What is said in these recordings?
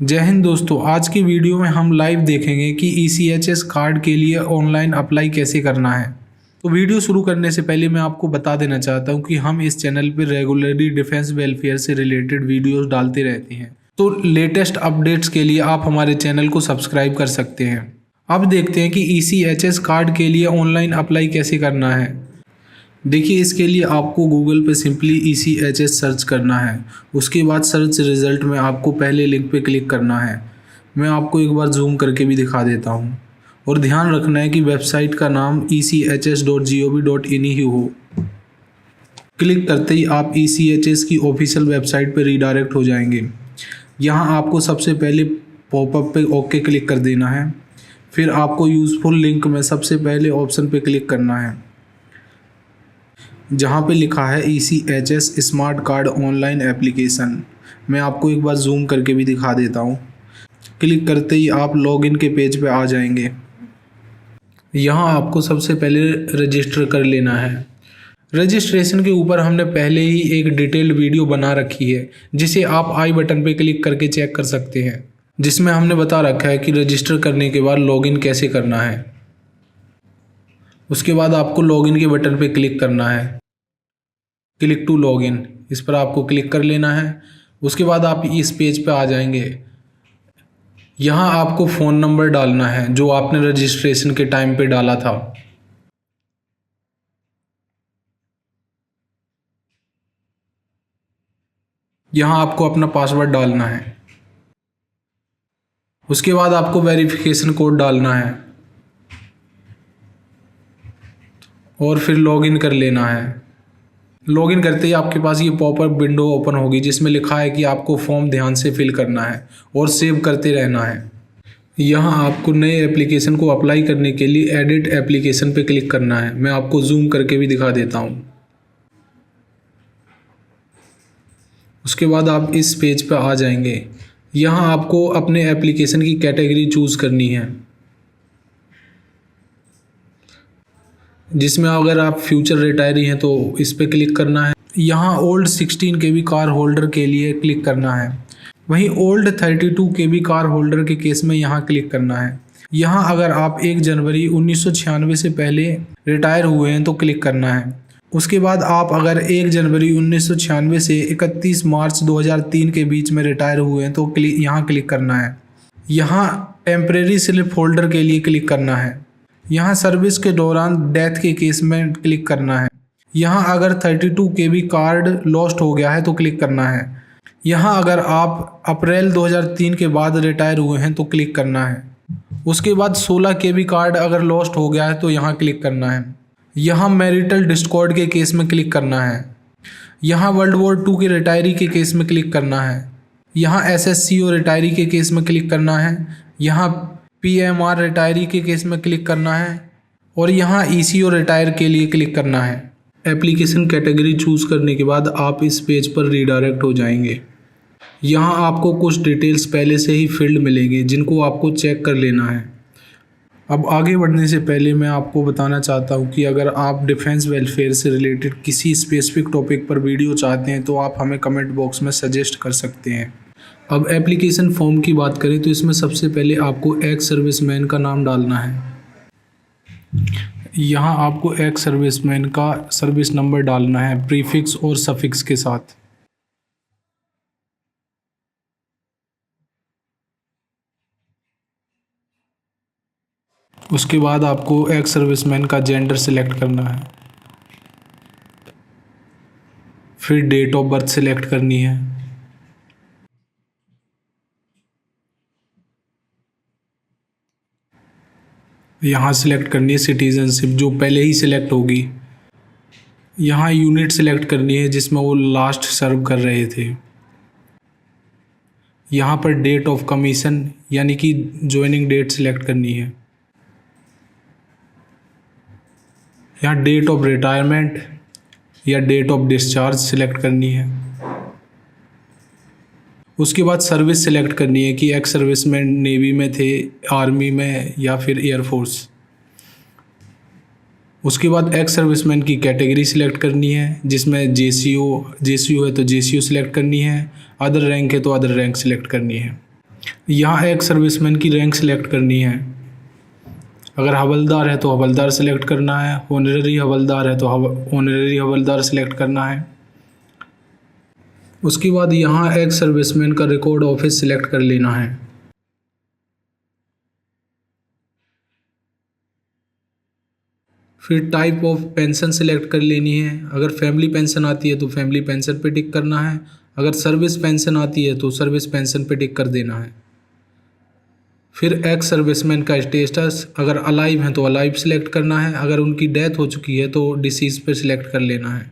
जय हिंद दोस्तों, आज की वीडियो में हम लाइव देखेंगे कि ECHS कार्ड के लिए ऑनलाइन अप्लाई कैसे करना है। तो वीडियो शुरू करने से पहले मैं आपको बता देना चाहता हूं कि हम इस चैनल पर रेगुलरली डिफेंस वेलफेयर से रिलेटेड वीडियोस डालते रहते हैं। तो लेटेस्ट अपडेट्स के लिए आप हमारे चैनल को सब्सक्राइब कर सकते हैं। अब देखते हैं कि ECHS कार्ड के लिए ऑनलाइन अप्लाई कैसे करना है। देखिए, इसके लिए आपको गूगल पे सिंपली ECHS सर्च करना है। उसके बाद सर्च रिज़ल्ट में आपको पहले लिंक पे क्लिक करना है। मैं आपको एक बार जूम करके भी दिखा देता हूँ। और ध्यान रखना है कि वेबसाइट का नाम ECHS.gov.in ही हो। क्लिक करते ही आप ECHS की ऑफिशियल वेबसाइट पर रीडायरेक्ट हो जाएंगे। यहाँ आपको सबसे पहले पॉपअप पे ओके क्लिक कर देना है। फिर आपको यूज़फुल लिंक में सबसे पहले ऑप्शन पे क्लिक करना है, जहाँ पे लिखा है ECHS smart card online application. मैं आपको एक बार जूम करके भी दिखा देता हूँ। क्लिक करते ही आप लॉगिन के पेज पे आ जाएंगे। यहाँ आपको सबसे पहले रजिस्टर कर लेना है। रजिस्ट्रेशन के ऊपर हमने पहले ही एक डिटेल्ड वीडियो बना रखी है, जिसे आप आई बटन पे क्लिक करके चेक कर सकते हैं, जिसमें हमने बता रखा है कि रजिस्टर करने के बाद लॉगिन कैसे करना है। उसके बाद आपको लॉगिन के बटन पे क्लिक करना है, क्लिक टू लॉगिन, इस पर आपको क्लिक कर लेना है। उसके बाद आप इस पेज पे आ जाएंगे। यहाँ आपको फ़ोन नंबर डालना है जो आपने रजिस्ट्रेशन के टाइम पे डाला था। यहाँ आपको अपना पासवर्ड डालना है। उसके बाद आपको वेरिफिकेशन कोड डालना है और फिर लॉगिन कर लेना है। लॉगिन करते ही आपके पास ये पॉपअप विंडो ओपन होगी, जिसमें लिखा है कि आपको फॉर्म ध्यान से फिल करना है और सेव करते रहना है। यहाँ आपको नए एप्लीकेशन को अप्लाई करने के लिए एडिट एप्लीकेशन पे क्लिक करना है। मैं आपको जूम करके भी दिखा देता हूँ। उसके बाद आप इस पेज पे आ जाएंगे। यहाँ आपको अपने एप्लीकेशन की कैटेगरी चूज़ करनी है, जिसमें अगर आप फ्यूचर रिटायरी हैं तो इस पर क्लिक करना है। यहाँ ओल्ड 16 KB कार होल्डर के लिए क्लिक करना है। वहीं ओल्ड 32 KB कार होल्डर के केस में यहाँ क्लिक करना है। यहाँ अगर आप 1 जनवरी 1996 से पहले रिटायर हुए हैं तो क्लिक करना है। उसके बाद आप अगर 1 जनवरी 1996 से 31 मार्च 2003 के बीच में रिटायर हुए हैं तो यहाँ क्लिक करना है। यहाँ टेम्परेरी स्लिप होल्डर के लिए क्लिक करना है। यहाँ सर्विस के दौरान डेथ के केस में क्लिक करना है। यहाँ अगर 32 KB कार्ड लॉस्ट हो गया है तो क्लिक करना है। यहाँ अगर आप अप्रैल 2003 के बाद रिटायर हुए हैं तो क्लिक करना है। उसके बाद 16 KB कार्ड अगर लॉस्ट हो गया है तो यहाँ क्लिक करना है। यहाँ मैरिटल डिस्कॉर्ड के केस में क्लिक करना है। यहाँ वर्ल्ड वॉर 2 के रिटायरी के केस में क्लिक करना है। यहाँ SSCO रिटायरी के केस में क्लिक करना है। यहाँ PMR रिटायरी के केस में क्लिक करना है और यहाँ ECO रिटायर के लिए क्लिक करना है। एप्लीकेशन कैटेगरी चूज़ करने के बाद आप इस पेज पर रीडायरेक्ट हो जाएंगे। यहाँ आपको कुछ डिटेल्स पहले से ही फील्ड मिलेंगे, जिनको आपको चेक कर लेना है। अब आगे बढ़ने से पहले मैं आपको बताना चाहता हूँ कि अगर आप डिफेंस वेलफेयर से रिलेटेड किसी स्पेसिफिक टॉपिक पर वीडियो चाहते हैं तो आप हमें कमेंट बॉक्स में सजेस्ट कर सकते हैं। अब एप्लीकेशन फॉर्म की बात करें तो इसमें सबसे पहले आपको एक्स सर्विसमैन का नाम डालना है। यहाँ आपको एक्स सर्विसमैन का सर्विस नंबर डालना है प्रीफिक्स और सफिक्स के साथ। उसके बाद आपको एक्स सर्विसमैन का जेंडर सिलेक्ट करना है। फिर डेट ऑफ बर्थ सिलेक्ट करनी है। यहाँ सिलेक्ट करनी है सिटीजनशिप, जो पहले ही सिलेक्ट होगी। यहाँ यूनिट सिलेक्ट करनी है जिसमें वो लास्ट सर्व कर रहे थे। यहाँ पर डेट ऑफ कमीशन यानी कि ज्वाइनिंग डेट सिलेक्ट करनी है। यहाँ डेट ऑफ रिटायरमेंट या डेट ऑफ डिस्चार्ज सिलेक्ट करनी है। उसके बाद सर्विस सिलेक्ट करनी है कि एक्स सर्विसमैन नेवी में थे, आर्मी में या फिर एयरफोर्स। उसके बाद एक्स सर्विसमैन की कैटेगरी सिलेक्ट करनी है, जिसमें जेसीओ है तो जेसीओ सिलेक्ट करनी है, अदर रैंक है तो अदर रैंक सिलेक्ट करनी है। यहाँ एक सर्विसमैन की रैंक सेलेक्ट करनी है। अगर हवलदार है तो हवलदार सेलेक्ट करना है, ऑनररी हवलदार है तो ऑनररी हवलदार सेलेक्ट करना है। उसके बाद यहाँ एक सर्विसमैन का रिकॉर्ड ऑफिस सेलेक्ट कर लेना है। फिर टाइप ऑफ पेंशन सेलेक्ट कर लेनी है। अगर फैमिली पेंशन आती है तो फैमिली पेंशन पे टिक करना है, अगर सर्विस पेंशन आती है तो सर्विस पेंशन पे टिक कर देना है। फिर एक्स सर्विसमैन का स्टेटस, अगर अलाइव हैं तो अलाइव सेलेक्ट करना है, अगर उनकी डेथ हो चुकी है तो डिसीज़ पे सिलेक्ट कर लेना है।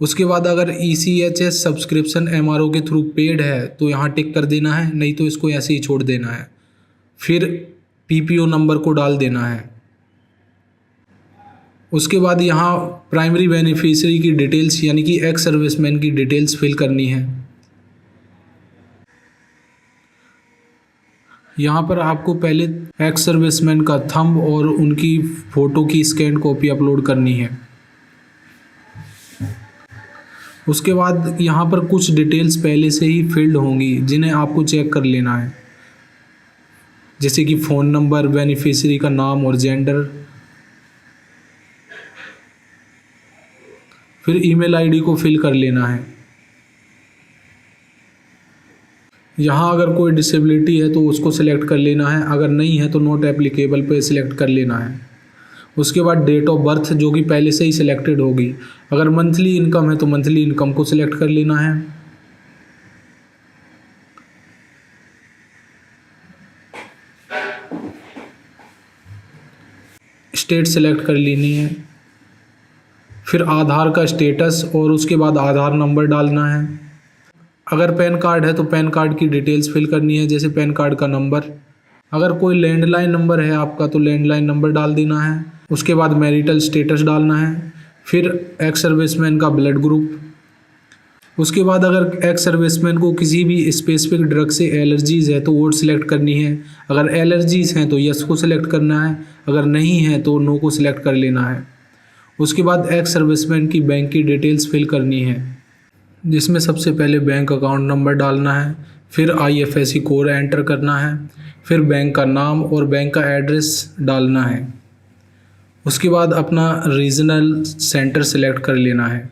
उसके बाद अगर ECHS सब्सक्रिप्शन MRO के थ्रू पेड है तो यहाँ टिक कर देना है, नहीं तो इसको ऐसे ही छोड़ देना है। फिर PPO नंबर को डाल देना है। उसके बाद यहाँ प्राइमरी बेनिफिशियरी की डिटेल्स यानी कि एक्स सर्विसमैन की डिटेल्स फिल करनी है। यहाँ पर आपको पहले एक्स सर्विसमैन का थंब और उनकी फ़ोटो की स्कैन कॉपी अपलोड करनी है। उसके बाद यहाँ पर कुछ डिटेल्स पहले से ही फिल्ड होंगी जिन्हें आपको चेक कर लेना है, जैसे कि फ़ोन नंबर, बेनिफिशियरी का नाम और जेंडर। फिर ईमेल आईडी को फिल कर लेना है। यहाँ अगर कोई डिसेबिलिटी है तो उसको सिलेक्ट कर लेना है, अगर नहीं है तो नॉट एप्लीकेबल पे सिलेक्ट कर लेना है। उसके बाद डेट ऑफ बर्थ जो कि पहले से ही सिलेक्टेड होगी, अगर मंथली इनकम है तो मंथली इनकम को सिलेक्ट कर लेना है। स्टेट सेलेक्ट कर लेनी है। फिर आधार का स्टेटस और उसके बाद आधार नंबर डालना है। अगर पैन कार्ड है तो पैन कार्ड की डिटेल्स फिल करनी है, जैसे पैन कार्ड का नंबर। अगर कोई लैंडलाइन नंबर है आपका तो लैंडलाइन नंबर डाल देना है। उसके बाद मैरिटल स्टेटस डालना है। फिर एक्स सर्विसमैन का ब्लड ग्रुप। उसके बाद अगर एक्स सर्विसमैन को किसी भी स्पेसिफिक ड्रग से एलर्जीज़ है तो वो सिलेक्ट करनी है। अगर एलर्जीज़ हैं तो यस को सिलेक्ट करना है, अगर नहीं है तो नो को सिलेक्ट कर लेना है। उसके बाद एक्स सर्विसमैन की बैंक की डिटेल्स फिल करनी है, जिसमें सबसे पहले बैंक अकाउंट नंबर डालना है। फिर IFSC कोड एंटर करना है। फिर बैंक का नाम और बैंक का एड्रेस डालना है। उसके बाद अपना रीजनल सेंटर सेलेक्ट कर लेना है।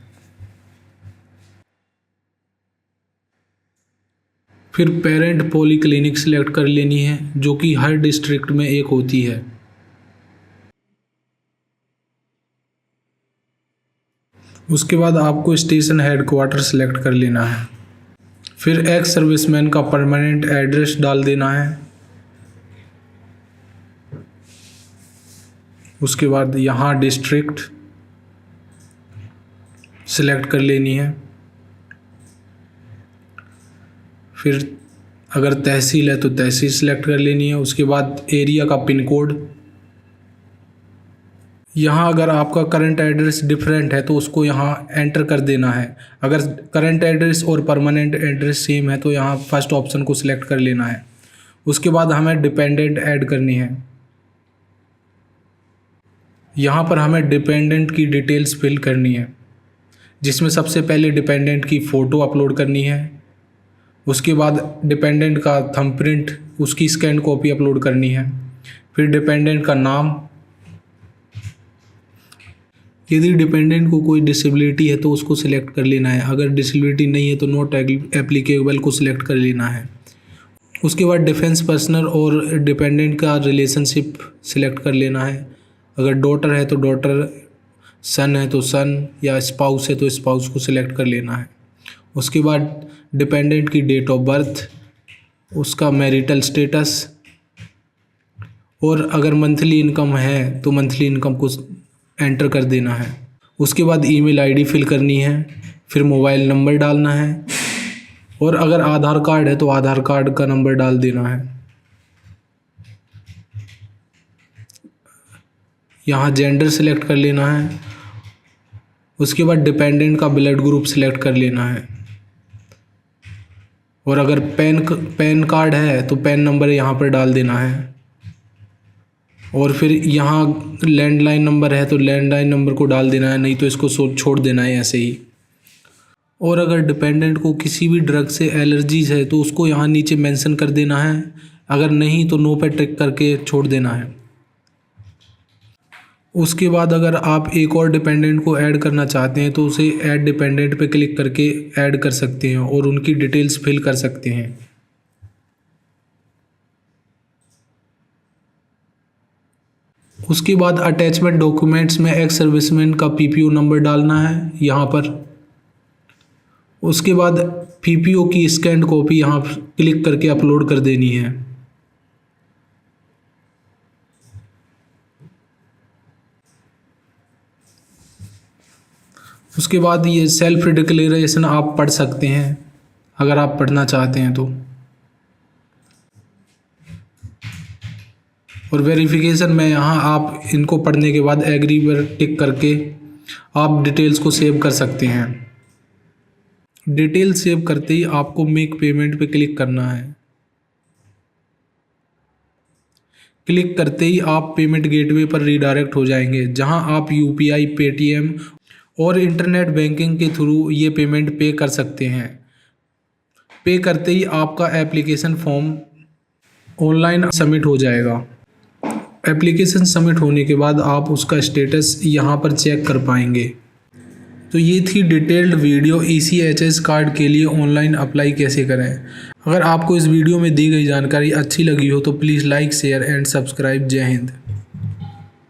फिर पेरेंट पॉलीक्लिनिक सेलेक्ट कर लेनी है, जो कि हर डिस्ट्रिक्ट में एक होती है। उसके बाद आपको स्टेशन हेडक्वार्टर सेलेक्ट कर लेना है। फिर एक्स सर्विसमैन का परमानेंट एड्रेस डाल देना है। उसके बाद यहाँ डिस्ट्रिक्ट सेलेक्ट कर लेनी है। फिर अगर तहसील है तो तहसील सेलेक्ट कर लेनी है। उसके बाद एरिया का पिन कोड। यहाँ अगर आपका करंट एड्रेस डिफरेंट है तो उसको यहाँ एंटर कर देना है। अगर करंट एड्रेस और परमानेंट एड्रेस सेम है तो यहाँ फर्स्ट ऑप्शन को सिलेक्ट कर लेना है। उसके बाद हमें डिपेंडेंट ऐड करनी है। यहाँ पर हमें डिपेंडेंट की डिटेल्स फिल करनी है, जिसमें सबसे पहले डिपेंडेंट की फ़ोटो अपलोड करनी है। उसके बाद डिपेंडेंट का थंबप्रिंट, उसकी स्कैन कॉपी अपलोड करनी है। फिर डिपेंडेंट का नाम। यदि डिपेंडेंट को कोई डिसेबिलिटी है तो उसको सिलेक्ट कर लेना है, अगर डिसेबिलिटी नहीं है तो नॉट एप्लीकेबल को सिलेक्ट कर लेना है। उसके बाद डिफेंस पर्सनल और डिपेंडेंट का रिलेशनशिप सिलेक्ट कर लेना है। अगर डॉटर है तो डॉटर, सन है तो सन, या स्पाउस है तो स्पाउस को सिलेक्ट कर लेना है। उसके बाद डिपेंडेंट की डेट ऑफ बर्थ, उसका मैरिटल स्टेटस, और अगर मंथली इनकम है तो मंथली इनकम को एंटर कर देना है। उसके बाद ईमेल आईडी फिल करनी है। फिर मोबाइल नंबर डालना है, और अगर आधार कार्ड है तो आधार कार्ड का नंबर डाल देना है। यहाँ जेंडर सेलेक्ट कर लेना है। उसके बाद डिपेंडेंट का ब्लड ग्रुप सेलेक्ट कर लेना है, और अगर पैन कार्ड है तो पैन नंबर यहाँ पर डाल देना है। और फिर यहाँ लैंडलाइन नंबर है तो लैंडलाइन नंबर को डाल देना है, नहीं तो इसको छोड़ देना है ऐसे ही। और अगर डिपेंडेंट को किसी भी ड्रग से एलर्जीज है तो उसको यहाँ नीचे मेंशन कर देना है, अगर नहीं तो नो पे टिक करके छोड़ देना है। उसके बाद अगर आप एक और डिपेंडेंट को ऐड करना चाहते हैं तो उसे ऐड डिपेंडेंट पे क्लिक करके ऐड कर सकते हैं और उनकी डिटेल्स फिल कर सकते हैं। उसके बाद अटैचमेंट डॉक्यूमेंट्स में एक्स सर्विसमैन का पीपीओ नंबर डालना है यहाँ पर। उसके बाद पीपीओ की स्कैन कॉपी यहाँ क्लिक करके अपलोड कर देनी है। उसके बाद ये सेल्फ डिक्लेरेशन आप पढ़ सकते हैं अगर आप पढ़ना चाहते हैं तो, और वेरिफिकेशन में यहाँ आप इनको पढ़ने के बाद एग्री पर टिक करके आप डिटेल्स को सेव कर सकते हैं। डिटेल सेव करते ही आपको मेक पेमेंट पे क्लिक करना है। क्लिक करते ही आप पेमेंट गेटवे पर रीडायरेक्ट हो जाएंगे, जहां आप यूपीआई, पेटीएम और इंटरनेट बैंकिंग के थ्रू ये पेमेंट पे कर सकते हैं। पे करते ही आपका एप्लीकेशन फॉर्म ऑनलाइन सबमिट हो जाएगा। एप्लीकेशन सबमिट होने के बाद आप उसका स्टेटस यहाँ पर चेक कर पाएंगे। तो ये थी डिटेल्ड वीडियो ECHS कार्ड के लिए ऑनलाइन अप्लाई कैसे करें। अगर आपको इस वीडियो में दी गई जानकारी अच्छी लगी हो तो please like, share and subscribe. जय हिंद।